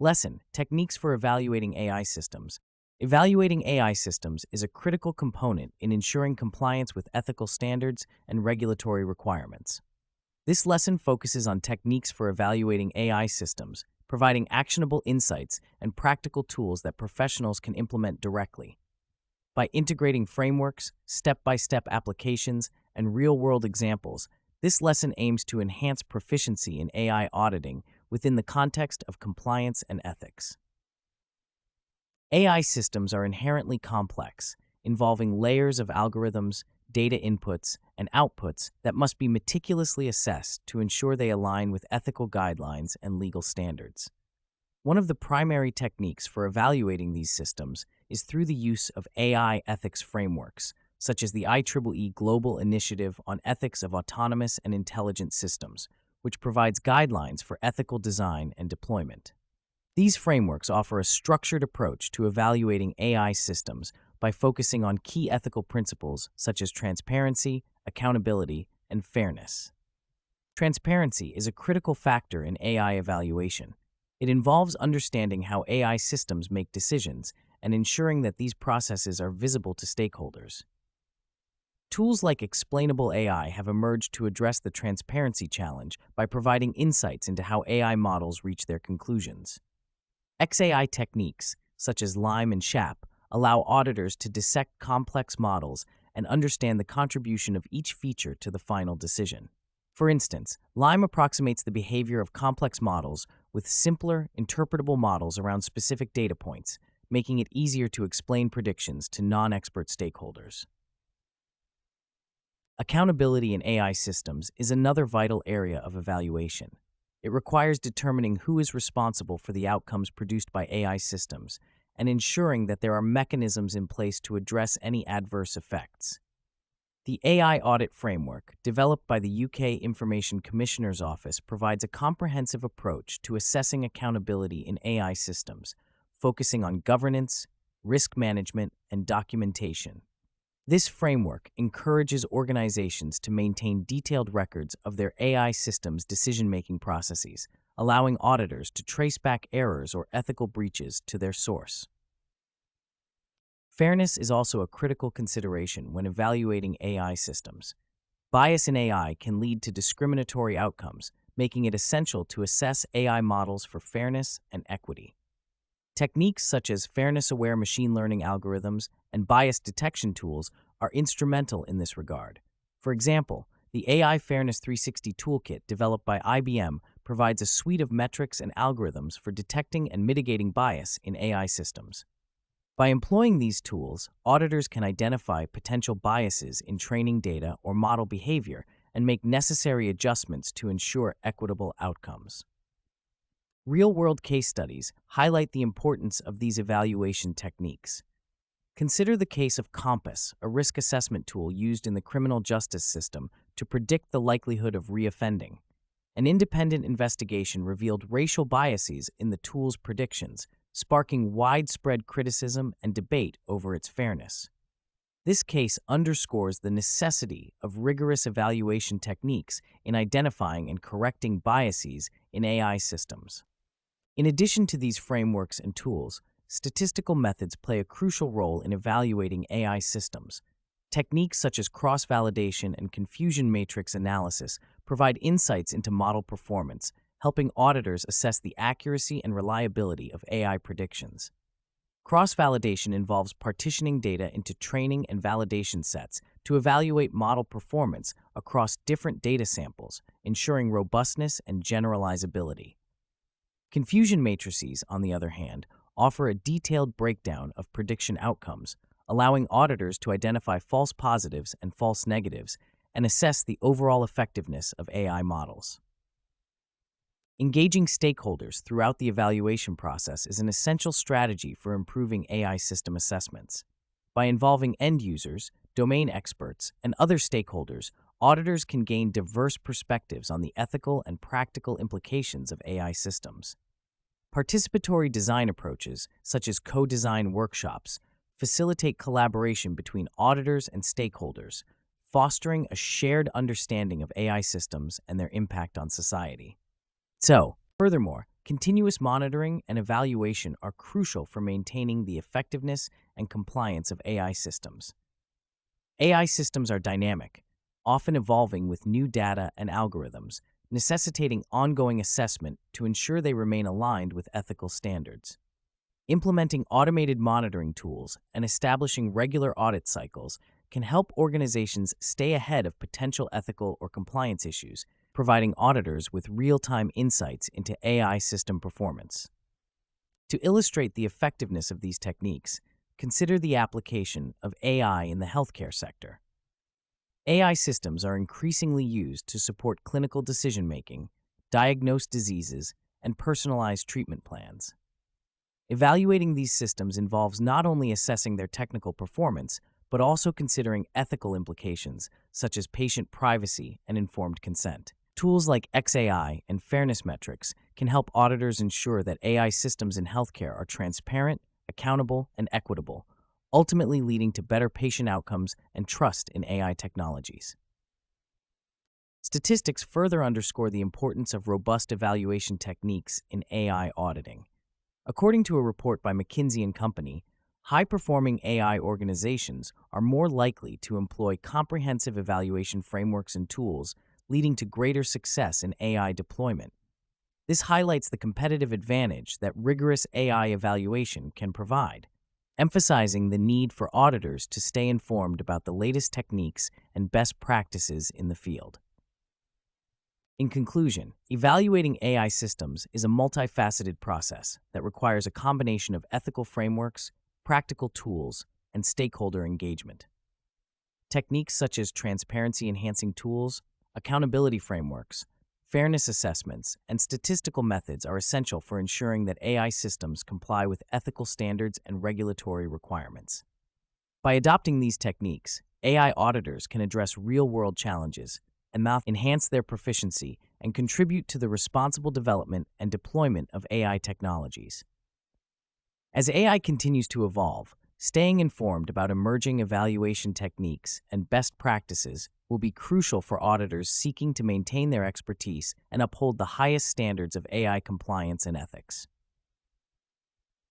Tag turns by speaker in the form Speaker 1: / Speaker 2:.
Speaker 1: Lesson: Techniques for Evaluating AI Systems. Evaluating AI systems is a critical component in ensuring compliance with ethical standards and regulatory requirements. This lesson focuses on techniques for evaluating AI systems, providing actionable insights and practical tools that professionals can implement directly. By integrating frameworks, step-by-step applications, and real-world examples, this lesson aims to enhance proficiency in AI auditing within the context of compliance and ethics. AI systems are inherently complex, involving layers of algorithms, data inputs, and outputs that must be meticulously assessed to ensure they align with ethical guidelines and legal standards. One of the primary techniques for evaluating these systems is through the use of AI ethics frameworks, such as the IEEE Global Initiative on Ethics of Autonomous and Intelligent Systems, which provides guidelines for ethical design and deployment. These frameworks offer a structured approach to evaluating AI systems by focusing on key ethical principles such as transparency, accountability, and fairness. Transparency is a critical factor in AI evaluation. It involves understanding how AI systems make decisions and ensuring that these processes are visible to stakeholders. Tools like explainable AI have emerged to address the transparency challenge by providing insights into how AI models reach their conclusions. XAI techniques, such as LIME and SHAP, allow auditors to dissect complex models and understand the contribution of each feature to the final decision. For instance, LIME approximates the behavior of complex models with simpler, interpretable models around specific data points, making it easier to explain predictions to non-expert stakeholders. Accountability in AI systems is another vital area of evaluation. It requires determining who is responsible for the outcomes produced by AI systems and ensuring that there are mechanisms in place to address any adverse effects. The AI Audit Framework, developed by the UK Information Commissioner's Office, provides a comprehensive approach to assessing accountability in AI systems, focusing on governance, risk management, and documentation. This framework encourages organizations to maintain detailed records of their AI systems' decision-making processes, allowing auditors to trace back errors or ethical breaches to their source. Fairness is also a critical consideration when evaluating AI systems. Bias in AI can lead to discriminatory outcomes, making it essential to assess AI models for fairness and equity. Techniques such as fairness-aware machine learning algorithms and bias detection tools are instrumental in this regard. For example, the AI Fairness 360 Toolkit developed by IBM provides a suite of metrics and algorithms for detecting and mitigating bias in AI systems. By employing these tools, auditors can identify potential biases in training data or model behavior and make necessary adjustments to ensure equitable outcomes. Real-world case studies highlight the importance of these evaluation techniques. Consider the case of Compass, a risk assessment tool used in the criminal justice system to predict the likelihood of reoffending. An independent investigation revealed racial biases in the tool's predictions, sparking widespread criticism and debate over its fairness. This case underscores the necessity of rigorous evaluation techniques in identifying and correcting biases in AI systems. In addition to these frameworks and tools, statistical methods play a crucial role in evaluating AI systems. Techniques such as cross-validation and confusion matrix analysis provide insights into model performance, helping auditors assess the accuracy and reliability of AI predictions. Cross-validation involves partitioning data into training and validation sets to evaluate model performance across different data samples, ensuring robustness and generalizability. Confusion matrices, on the other hand, offer a detailed breakdown of prediction outcomes, allowing auditors to identify false positives and false negatives and assess the overall effectiveness of AI models. Engaging stakeholders throughout the evaluation process is an essential strategy for improving AI system assessments. By involving end users, domain experts, and other stakeholders, auditors can gain diverse perspectives on the ethical and practical implications of AI systems. Participatory design approaches, such as co-design workshops, facilitate collaboration between auditors and stakeholders, fostering a shared understanding of AI systems and their impact on society. Furthermore, Continuous monitoring and evaluation are crucial for maintaining the effectiveness and compliance of AI systems. AI systems are dynamic, often evolving with new data and algorithms, necessitating ongoing assessment to ensure they remain aligned with ethical standards. Implementing automated monitoring tools and establishing regular audit cycles can help organizations stay ahead of potential ethical or compliance issues, providing auditors with real-time insights into AI system performance. To illustrate the effectiveness of these techniques, consider the application of AI in the healthcare sector. AI systems are increasingly used to support clinical decision-making, diagnose diseases, and personalize treatment plans. Evaluating these systems involves not only assessing their technical performance, but also considering ethical implications such as patient privacy and informed consent. Tools like XAI and fairness metrics can help auditors ensure that AI systems in healthcare are transparent, accountable, and equitable, ultimately leading to better patient outcomes and trust in AI technologies. Statistics further underscore the importance of robust evaluation techniques in AI auditing. According to a report by McKinsey & Company, high-performing AI organizations are more likely to employ comprehensive evaluation frameworks and tools, leading to greater success in AI deployment. This highlights the competitive advantage that rigorous AI evaluation can provide, emphasizing the need for auditors to stay informed about the latest techniques and best practices in the field. In conclusion, evaluating AI systems is a multifaceted process that requires a combination of ethical frameworks, practical tools, and stakeholder engagement. Techniques such as transparency-enhancing tools, accountability frameworks, fairness assessments, and statistical methods are essential for ensuring that AI systems comply with ethical standards and regulatory requirements. By adopting these techniques, AI auditors can address real-world challenges and enhance their proficiency and contribute to the responsible development and deployment of AI technologies. As AI continues to evolve, staying informed about emerging evaluation techniques and best practices will be crucial for auditors seeking to maintain their expertise and uphold the highest standards of AI compliance and ethics.